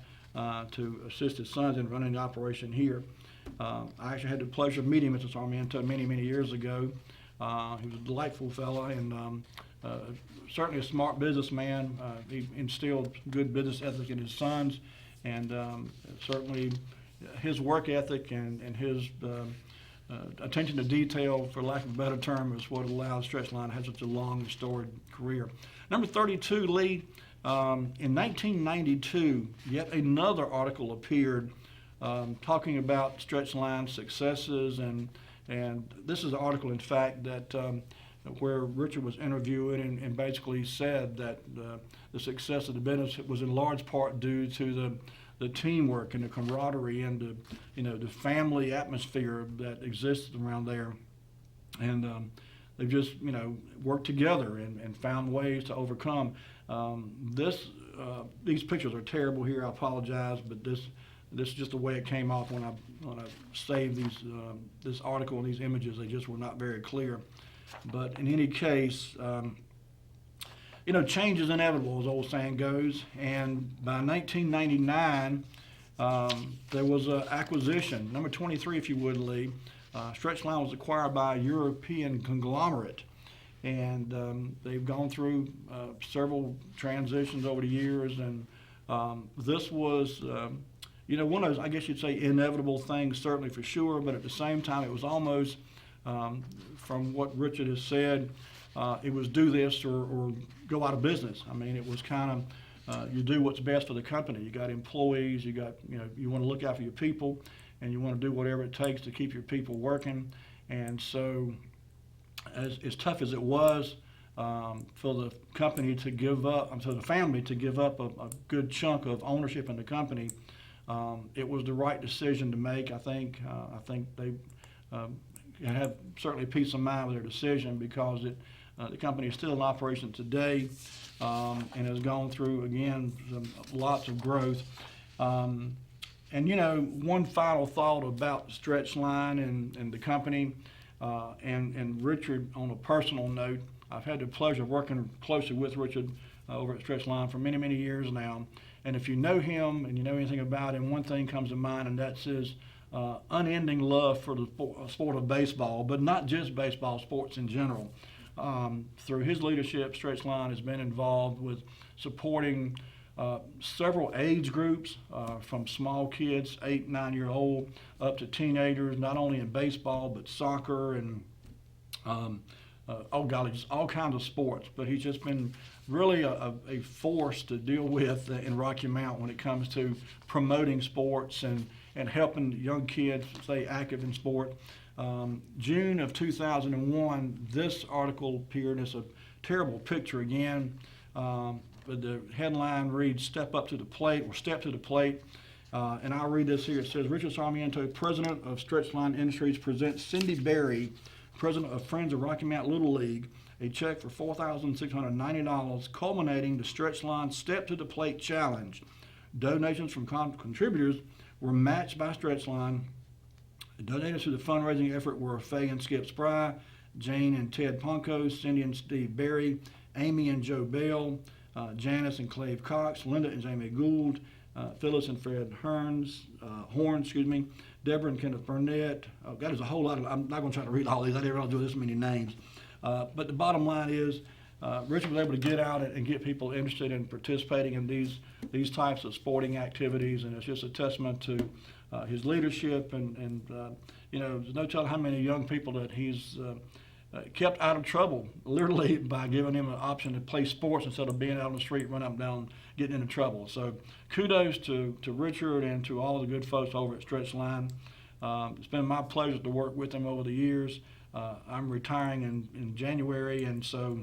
to assist his sons in running the operation here. I actually had the pleasure of meeting Mr. Sarmiento many, many years ago. He was a delightful fellow, and certainly a smart businessman. He instilled good business ethic in his sons, and certainly his work ethic and his attention to detail, for lack of a better term, is what allowed Stretchline to have such a long and storied career. Number 32, Lee, in 1992, yet another article appeared talking about Stretchline's successes, and this is an article, in fact, that where Richard was interviewed and basically said that the success of the business was in large part due to the teamwork and the camaraderie and the family atmosphere that exists around there, and they've just worked together and found ways to overcome. These pictures are terrible here. I apologize, but this is just the way it came off when I saved this article and these images. They just were not very clear. But in any case, change is inevitable, as the old saying goes. And by 1999, there was an acquisition. Number 23, if you would, Lee. Stretchline was acquired by a European conglomerate. And they've gone through several transitions over the years. And this was, one of those, I guess you'd say, inevitable things, certainly for sure. But at the same time, it was almost, from what Richard has said, it was do this or go out of business. I mean, it was kind of you do what's best for the company. You got employees, you got you want to look out for your people, and you want to do whatever it takes to keep your people working. And so, as tough as it was for the company to give up, for the family to give up a good chunk of ownership in the company, it was the right decision to make. I think they have certainly peace of mind with their decision, because the company is still in operation today and has gone through, again, lots of growth. And one final thought about Stretchline and the company, and Richard, on a personal note, I've had the pleasure of working closely with Richard over at Stretch Line for many, many years now. And if you know him and you know anything about him, one thing comes to mind, and that's his unending love for the sport of baseball, but not just baseball, sports in general. Through his leadership, Stretch Line has been involved with supporting several age groups, from small kids, 8, 9-year-old, up to teenagers, not only in baseball, but soccer and just all kinds of sports. But he's just been really a force to deal with in Rocky Mount when it comes to promoting sports and helping young kids stay active in sport. June of 2001, this article appeared. It's a terrible picture again. But the headline reads, Step Up to the Plate, or Step to the Plate. And I'll read this here. It says, Richard Sarmiento, president of Stretch Line Industries, presents Cindy Berry, president of Friends of Rocky Mount Little League, a check for $4,690, culminating the Stretch Line Step to the Plate Challenge. Donations from contributors were matched by Stretch Line. Donated to the fundraising effort were Faye and Skip Spry, Jane and Ted Punko, Cindy and Steve Berry, Amy and Joe Bell, Janice and Clave Cox, Linda and Jamie Gould, Phyllis and Fred Horn, Deborah and Kenneth Burnett. That is a whole lot of, I'm not going to try to read all these. I didn't realize there were this many names. But the bottom line is, Richard was able to get out and get people interested in participating in these types of sporting activities, and it's just a testament to his leadership, and there's no telling how many young people that he's kept out of trouble, literally, by giving him an option to play sports instead of being out on the street, running up and down, getting into trouble. So kudos to Richard and to all the good folks over at Stretch Line. It's been my pleasure to work with them over the years. I'm retiring in January, and so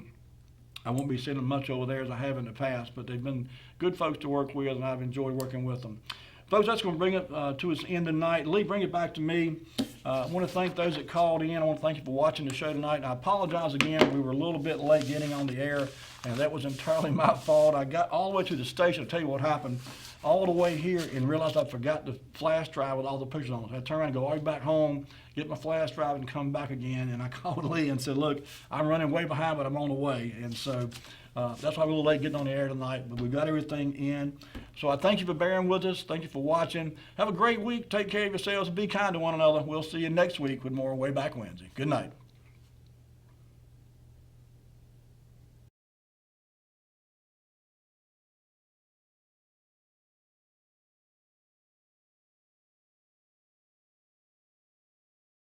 I won't be seeing them much over there as I have in the past, but they've been good folks to work with, and I've enjoyed working with them. Folks, that's going to bring it to its end tonight. Lee, bring it back to me. I want to thank those that called in. I want to thank you for watching the show tonight. And I apologize again. We were a little bit late getting on the air, and that was entirely my fault. I got all the way to the station. I'll tell you what happened. All the way here, and realized I forgot the flash drive with all the pictures on it. I had to turn around and go all the way back home, get my flash drive, and come back again. And I called Lee and said, look, I'm running way behind, but I'm on the way. And so that's why we're a little late getting on the air tonight, but we've got everything in. So I thank you for bearing with us. Thank you for watching. Have a great week. Take care of yourselves. Be kind to one another. We'll see you next week with more Wayback Wednesday. Good night.